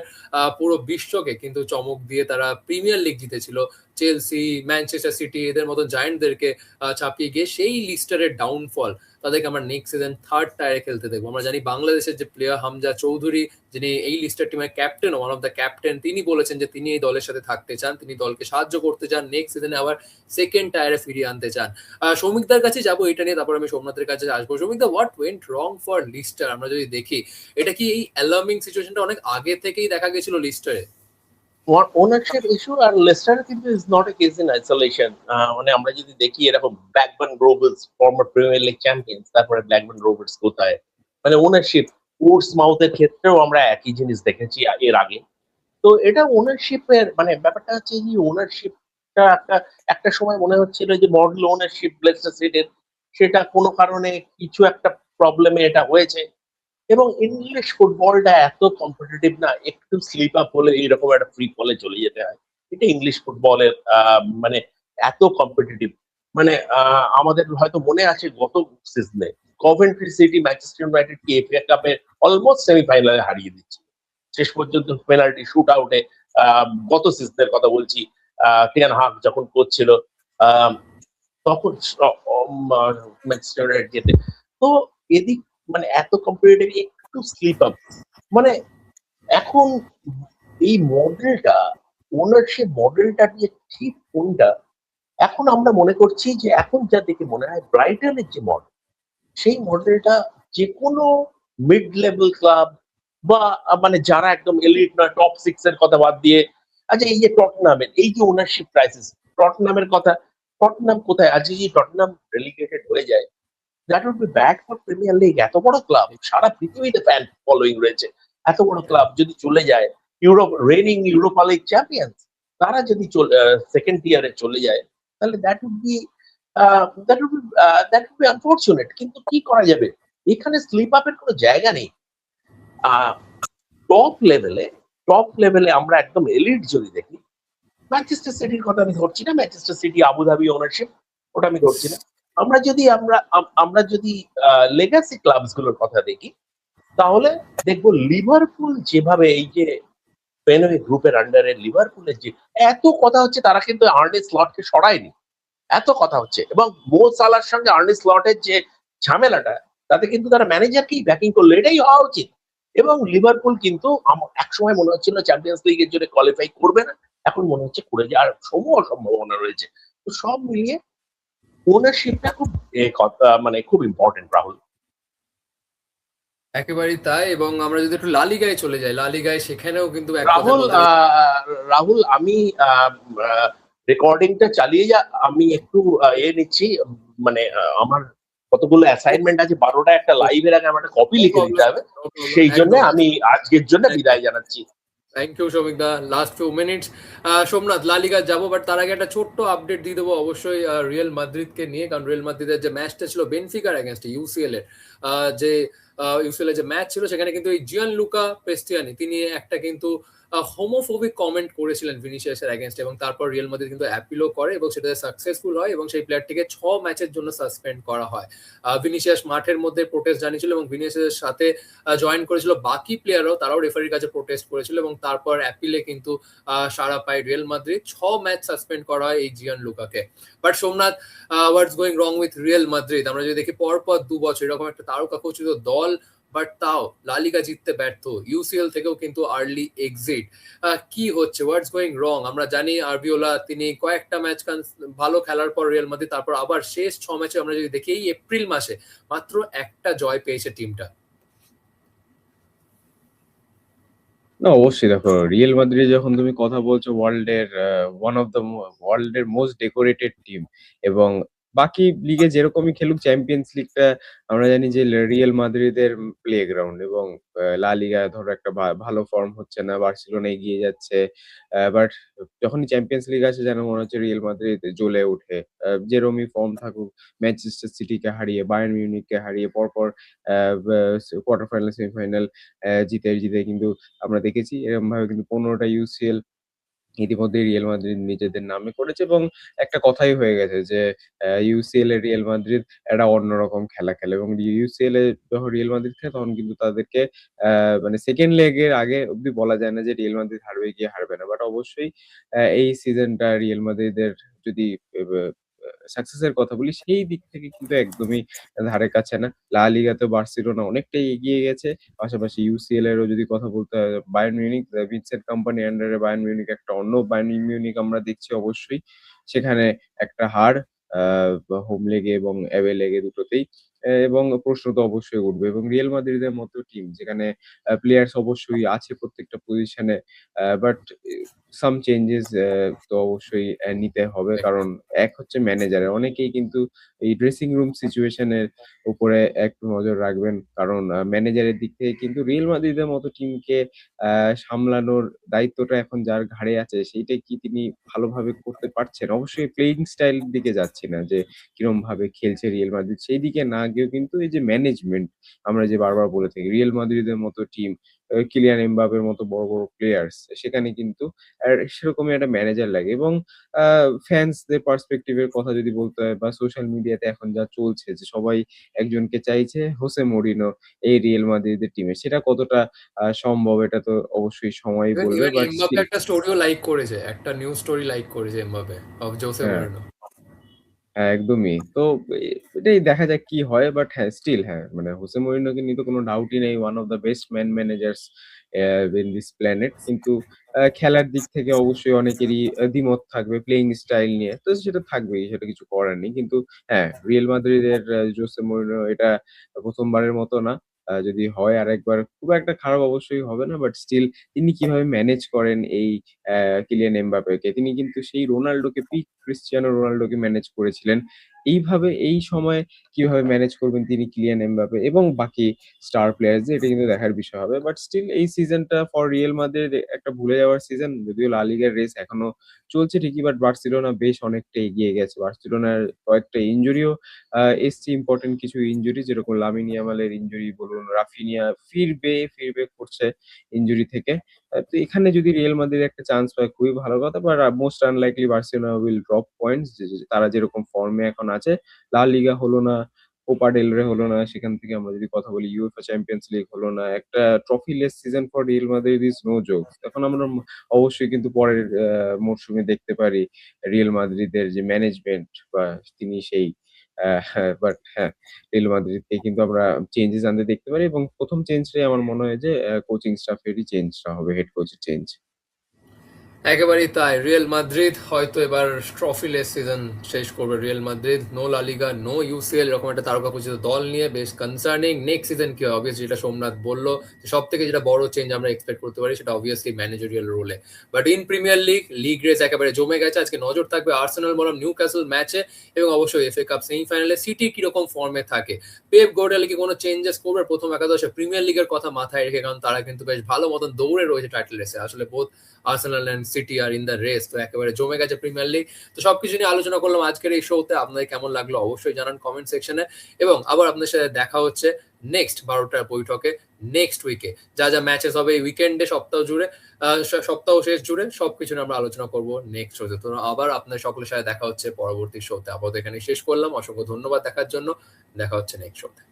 পুরো বিশ্বকে কিন্তু চমক দিয়ে তারা প্রিমিয়ার লিগ জিতেছিল, চেলসি, ম্যানচেস্টার সিটি এদের মতো জায়ান্টদেরকে ছাপিয়ে গিয়ে, সেই লিস্টারের ডাউনফল, তাদেরকে আমরা নেক্সট সিজন থার্ড টায়ারে খেলতে দেখবো। আমরা জানি বাংলাদেশের যে প্লেয়ার হামজা চৌধুরী, যিনি এই লিস্টার টিমের captain, one of the captain, তিনি বলেছেন যে তিনি এই দলের সাথে থাকতে চান, তিনি দলকে সাহায্য করতে চান, নেক্সট সিজনে আবার সেকেন্ড টায়ারে ফিরিয়ে আনতে চান। সৌমিকদার কাছে যাবো এটা নিয়ে, তারপর আমি সোমনাথের কাছে আসবো। সৌমিকদা, what went wrong for Leicester? আমরা যদি দেখি, এটা কি এই অ্যালার্মিং সিচুয়েশনটা অনেক আগে থেকেই দেখা গেছিল লিস্টারে? ওনারশিপ ইস্যু আর লেস্টার কিন্তু is not a case in isolation. মানে আমরা যদি দেখি এরকম Blackburn rovers, former premier league champions, তারপরে ব্ল্যাকবার্ন রোভার্স কোথায়, মানে ওনারশিপ, পোর্টসমাউথের ক্ষেত্রেও আমরা একই জিনিস দেখেছি এর আগে। তো এটা ওনারশিপের মানে ব্যাপারটা হচ্ছে যে ওনারশিপটা একটা সময় মনে হচ্ছিল যে মডেল ওনারশিপ লেস্টার সিটির, সেটা কোনো কারণে কিছু একটা প্রবলেমে এটা হয়েছে। এবং ইংলিশ ফুটবলটা এত কম্পিটিটিভ না, একটু স্লিপ আপ হলে এইরকম একটা ফ্রি ফলে চলে যেতে হয়। এটা ইংলিশ ফুটবলের মানে এত কম্পিটিটিভ। মানে আমাদের হয়তো মনে আছে গত সিজনে কভেন্ট্রি সিটি ম্যানচেস্টার ইউনাইটেড কে এফএ কাপের অলমোস্ট সেমিফাইনালে হারিয়ে দিচ্ছে, শেষ পর্যন্ত পেনাল্টি শুট আউটে। গত সিজনের কথা বলছি, টেন হাগ যখন কোচ ছিল, তখন ম্যানচেস্টার ইউনাইটেড যেতে। তো এদিক মানে এত কম্পিটিটিভ, একটু স্লিপ আপ, মানে এখন এই মডেলটা, ওনারশিপ মডেলটা নিয়ে ঠিক কোনটা, এখন আমরা মনে করছি যে এখন যা দেখে মনে হয় ব্রাইটনের যে মডেল, সেই মডেলটা যে কোনো মিড লেভেল ক্লাব বা মানে যারা একদম এলিট নয়, টপ 6 এর কথা বাদ দিয়ে, আচ্ছা এই যে টটনামের এই যে ওনারশিপ ক্রাইসিস, টটনামের কথা, টটনাম কোথায়? আজকে যদি টটনাম রেলিগেটেড হয়ে যায়, that would be bad for Premier League. এত বড় ক্লাব, সারা পৃথিবীতে ফ্যান ফলোইং রয়েছে, এত বড় ক্লাব যদি চলে যায়, রেনিং ইউরোপা লিগ চ্যাম্পিয়ন্স, তারা যদি সেকেন্ড টিয়ারে চলে যায়, তাহলে দ্যাট উড বি আনফরচুনেট। কিন্তু কি করা যাবে, এখানে স্লিপ আপের কোনো জায়গা নেই। টপ লেভেলে আমরা একদম এলিট যদি দেখি, ম্যানচেস্টার সিটির কথা আমি ধরছি না, ম্যানচেস্টার সিটি আবুধাবি ওনারশিপ, ওটা আমি ধরছি না। আমরা যদি লেগাসি ক্লাবস গুলোর কথা দেখি, তাহলে দেখবো লিভারপুল যেভাবে এই যে ফেনওয়ে গ্রুপের আন্ডারে লিভারপুলের যে এত কথা হচ্ছে, তারা কিন্তু আর্নে স্লটকে সরায়নি, এত কথা হচ্ছে। এবং মো সালার সঙ্গে আর্নে স্লটের যে ঝামেলাটা, তাতে কিন্তু তারা ম্যানেজারকেই ব্যাকিং করলো, এটাই হওয়া উচিত। এবং লিভারপুল কিন্তু একসময় মনে হচ্ছিল চ্যাম্পিয়ন্স লিগের জন্য কোয়ালিফাই করবে না, এখন মনে হচ্ছে করে যাওয়ার সমূহ সম্ভাবনা রয়েছে। তো সব মিলিয়ে ওনারশিপটা খুব মানে খুব ইম্পর্টেন্ট, রাহুল। একেবারেই তাই। এবং আমরা যদি একটু লা লিগায় চলে যাই, লা লিগায় সেখানেও কিন্তু এক কথায় রাহুল বলতে গেলে রাহুল আমি রেকর্ডিংটা চালিয়ে যা, আমি একটু নিচ্ছি, মানে আমার কতগুলো অ্যাসাইনমেন্ট আছে, 12টা একটা লাইভের আগে আমার একটা কপি নো লিখে দিতে প্রবলেম, হবে, নো প্রবলেম, সেই জন্য একদম আমি আজকের জন্য বিদায় জানাচ্ছি। Thank you Soumik da, last few minutes. Somnath, La Liga যাবো, বাট তার আগে একটা ছোট্ট আপডেট দিয়ে দেবো অবশ্যই রিয়াল মাদ্রিদকে নিয়ে। কারণ রিয়াল মাদ্রিদের যে ম্যাচটা ছিল বেনফিকার এগেনস্টে ইউসিএল এর, যে ইউসিএল এর যে ম্যাচ ছিল, সেখানে কিন্তু এই জিয়ান লুকা পেস্টিয়ানি তিনি একটা কিন্তু হোমোফোবিক কমেন্ট করেছিলেন ভিনিসিয়াসের এগেনস্টে, এবং তারপর রিয়াল মাদ্রিদ কিন্তু অ্যাপিলও করে এবং সেটাতে সাকসেসফুল হয় এবং সেই প্লেয়ারটিকে 6 ম্যাচের জন্য সাসপেন্ড করা হয়। ভিনিসিয়াস মাঠের মধ্যে প্রোটেস্ট জানিয়েছিল এবং ভিনিসিয়াসের সাথে জয়েন করেছিল বাকি প্লেয়াররাও, তারাও রেফারির কাছে প্রোটেস্ট করেছিল এবং তারপর অ্যাপিলে কিন্তু সাড়া পায় রিয়াল মাদ্রিদ, 6 ম্যাচ সাসপেন্ড করা হয় এই জিয়ান লুকাকে। But Somnath, what's going wrong with Real Madrid? আমরা যদি দেখি পরপর 2 বছর এরকম একটা তারকা খচিত দল, বাট তাও লা লিগা জিততে ব্যর্থ, ইউসিএল থেকেও কিন্তু আর্লি এক্সিট। কি হচ্ছে, হোয়াটস গোয়িং রং? আমরা জানি আরবিওলা তিনি কয়েকটা ম্যাচ ভালো খেলার পর রিয়াল মাদ্রিদ তারপর আবার শেষ 6 ম্যাচে আমরা যদি দেখি এই এপ্রিল মাসে মাত্র একটা জয় পেয়েছে টিমটা। না, অবশ্যই দেখো, রিয়েল মাদ্রিদ যখন তুমি কথা বলছো ওয়ান অফ দ্য ওয়ার্ল্ডের মোস্ট ডেকোরেটেড টিম, এবং বাকি লিগে যেরকমই খেলুক, চ্যাম্পিয়ন্স লিগটা আমরা জানি যে রিয়েল মাদ্রিদের প্লে গ্রাউন্ড, এবং লা লিগা ধরো একটা ভালো ফর্ম হচ্ছে না, বার্সেলোনা এগিয়ে যাচ্ছে, বাট যখনই চ্যাম্পিয়ন্স লিগ আসে যেন মনে হচ্ছে রিয়েল মাদ্রিদ জ্বলে ওঠে। যেরমই ফর্ম থাকুক, ম্যানচেস্টার সিটিকে হারিয়ে, বায়ার্ন মিউনিখকে হারিয়ে পরপর কোয়ার্টার ফাইনাল, সেমিফাইনাল জিতে জিতে কিন্তু আমরা দেখেছি এরকম ভাবে কিন্তু 15টা ইউসিএল ইতিমধ্যে রিয়াল মাদ্রিদ নিজেদের নামে করেছে, এবং একটা কথাই হয়ে গেছে যে ইউসিএল এ রিয়াল মাদ্রিদ একটা অন্যরকম খেলা খেলে, এবং ইউসিএল এ যখন রিয়াল মাদ্রিদ খেলে তখন কিন্তু তাদেরকে মানে সেকেন্ড লেগের আগে অব্দি বলা যায় না যে রিয়াল মাদ্রিদ হারবে কি হারবে না। বাট অবশ্যই এই সিজনটা রিয়াল মাদ্রিদের যদি সাকসেস এর কথা বলি, সেই দিক থেকে কিন্তু একদমই ধারে কাছে না। লা লিগাতে বার্সেলোনা অনেকটাই এগিয়ে গেছে। পাশাপাশি ইউসিএল এরও যদি কথা বলতে হয়, বায়ার্ন মিউনিখ, ভিনসেন্ট কম্পানির আন্ডারে বায়ার্ন মিউনিখ একটা অন্য বায়ার্ন মিউনিখ আমরা দেখছি অবশ্যই। সেখানে একটা হার হোম লেগে এবং অ্যাওয়ে লেগে দুটোতেই। এবং প্রশ্ন তো অবশ্যই উঠবে, এবং রিয়াল মাদ্রিদের মতো টিম যেখানে প্লেয়ার্স অবশ্যই আছে প্রত্যেকটা পজিশনে, বাট সাম চেঞ্জেস তো অবশ্যই নিতে হবে। কারণ এক হচ্ছে ম্যানেজারের, অনেকেই কিন্তু এই ড্রেসিং রুম সিচুয়েশন এর উপরে একটু নজর রাখবেন। কারণ ম্যানেজারের দিক থেকে কিন্তু রিয়াল মাদ্রিদের মতো টিমকে সামলানোর দায়িত্বটা এখন যার ঘাড়ে আছে, সেইটাই কি তিনি ভালোভাবে করতে পারছেন? অবশ্যই প্লেইং স্টাইল এর দিকে যাচ্ছি না, যে কিরকম ভাবে খেলছে রিয়াল মাদ্রিদ সেই দিকে না গিয়েও কিন্তু এই যে ম্যানেজমেন্ট, আমরা যে বারবার বলে থাকি রিয়াল মাদ্রিদের মতো টিম, কিলিয়ান এমবাপের মতো বড় বড় প্লেয়ার্স, সেখানে কিন্তু সেরকমই একটা ম্যানেজার লাগে। এবং ফ্যান্সদের পার্সপেক্টিভ এর কথা যদি বলতে হয়, বা সোশ্যাল মিডিয়াতে এখন যা চলছে যে সবাই একজনকে চাইছে হোসে মরিনো এই রিয়াল মাদ্রিদের টিমে, সেটা কতটা সম্ভব এটা তো অবশ্যই সময়ই ইভেন বলবে। ইভেন বাট এমবাপে স্টিল, একটা স্টোরিও লাইক করেছে, একটা নিউজ স্টোরি লাইক করেছে এমবাপে অফ জোসে হ্যাঁ, মরিনো। হ্যাঁ, একদমই। তো এটাই দেখা যাক কি হয়। বাট হ্যাঁ, স্টিল হ্যাঁ, মানে হোসে মরিনোকে নিয়ে তো কোনো ডাউটই নেই। One of the best managers in this planet. কিন্তু খেলার দিক থেকে অবশ্যই অনেকেরই দ্বিমত থাকবে প্লেইং স্টাইল নিয়ে। তো সেটা থাকবেই, সেটা কিছু করার নেই। কিন্তু হ্যাঁ, রিয়াল মাদ্রিদের জোসে মourinho এটা ১ম বারের মতো না। যদি হয় আরেকবার খুব একটা খারাপ অবশ্যই হবে না। বাট স্টিল তিনি কিভাবে ম্যানেজ করেন এই কিলিয়ান এমবাপ্পেকে। তিনি কিন্তু সেই রোনাল্ডোকে পিক ক্রিস্টিয়ানো রোনাল্ডোকে ম্যানেজ করেছিলেন। এইভাবে এই সময়ে কিভাবে ম্যানেজ করবেন তিনি কিলিয়ান এমবাপ্পে এবং বাকি স্টার প্লেয়ার্সদের, এটা কিন্তু দেখার বিষয় হবে। বাট স্টিল এই সিজনটা ফর রিয়াল মাদ্রিদ একটা ভুলে যাওয়ার সিজন। যদিও লা লিগার রেস এখনো চলছে ঠিকই, বাট বার্সেলোনা বেশ অনেকটা এগিয়ে গেছে। বার্সেলোনার কয়েকটা ইনজুরিও এসছে, ইম্পোর্টেন্ট কিছু ইনজুরি, যেরকম লামিন ইয়ামালের ইনজুরি বলুন, রাফিনিয়া ফিরবে করছে ইনজুরি থেকে। তো এখানে যদি রিয়াল মাদ্রিদ একটা চান্স পায় খুবই ভালো কথা। But most unlikely Barcelona will drop points, যে তারা যেরকম ফর্মে এখন আছে। লা লিগা হলো না, কোপা ডেল রে হলো না। সেখান থেকে আমরা যদি কথা বলি, ইউএফএ চ্যাম্পিয়ন্স লিগ হলো না। একটা trophyless season for Real Madrid is no joke. এখন আমরা অবশ্যই কিন্তু পরের মরশুমে দেখতে পারি রিয়াল মাদ্রিদের যে ম্যানেজমেন্ট বা তিনি সেই বাট হ্যাঁ, রিয়াল মাদ্রিদকে কিন্তু আমরা চেঞ্জেস আনতে দেখতে পারি এবং ১ম চেঞ্জটাই আমার মনে হয় যে কোচিং স্টাফেরই চেঞ্জটা হবে, হেড কোচের চেঞ্জ। একেবারেই তাই। রিয়াল মাদ্রিদ হয়তো এবার ট্রফিলেস সিজন শেষ করবে। রিয়াল মাদ্রিদ নো লা লিগা, নো ইউসিএল, এরকম একটা তারকাখচিত দল নিয়ে বেশ কনসার্নিং। নেক্সট সিজন কি হবে, অবভিয়াসলি যেটা সোমনাথ বললো, সব থেকে যেটা বড় চেঞ্জ আমরা এক্সপেক্ট করতে পারি সেটা অবভিয়াসলি ম্যানেজারিয়াল রোলে। But in premier league race একেবারে জমে গেছে। আজকে নজর থাকবে আর্সেনাল বনাম নিউ ক্যাসল ম্যাচে এবং অবশ্যই এফএ কাপ সেমিফাইনালে সিটি কিরকম ফর্মে থাকে। পেপ গার্ডিওলা কি কোনো চেঞ্জেস করবে প্রথম একাদশে, প্রিমিয়ার লিগের কথা মাথায় রেখে, কারণ তারা কিন্তু বেশ ভালো মতন দৌড়ে রয়েছে টাইটেল রেসে। আসলে both Arsenal and City are in the race. তো একেবারে জমে গেছে প্রিমিয়ার লিগ। তো সবকিছু নিয়ে আলোচনা করলাম আজকের এই শোতে। আপনাদের কেমন লাগলো অবশ্যই জানান কমেন্ট সেকশনে এবং আবার আপনাদের সাথে দেখা হচ্ছে নেক্সট ১২টার বৈঠকে নেক্সট উইকে। যা যা ম্যাচেস হবে এই উইকেন্ডে, সপ্তাহ শেষ জুড়ে সবকিছু নিয়ে আমরা আলোচনা করব নেক্সট শোতে। তো আবার আপনাদের সকলের সাথে দেখা হচ্ছে পরবর্তী শোতে। আপাতত এখানে শেষ করলাম। অসংখ্য ধন্যবাদ দেখার জন্য। দেখা হচ্ছে নেক্সট শোতে।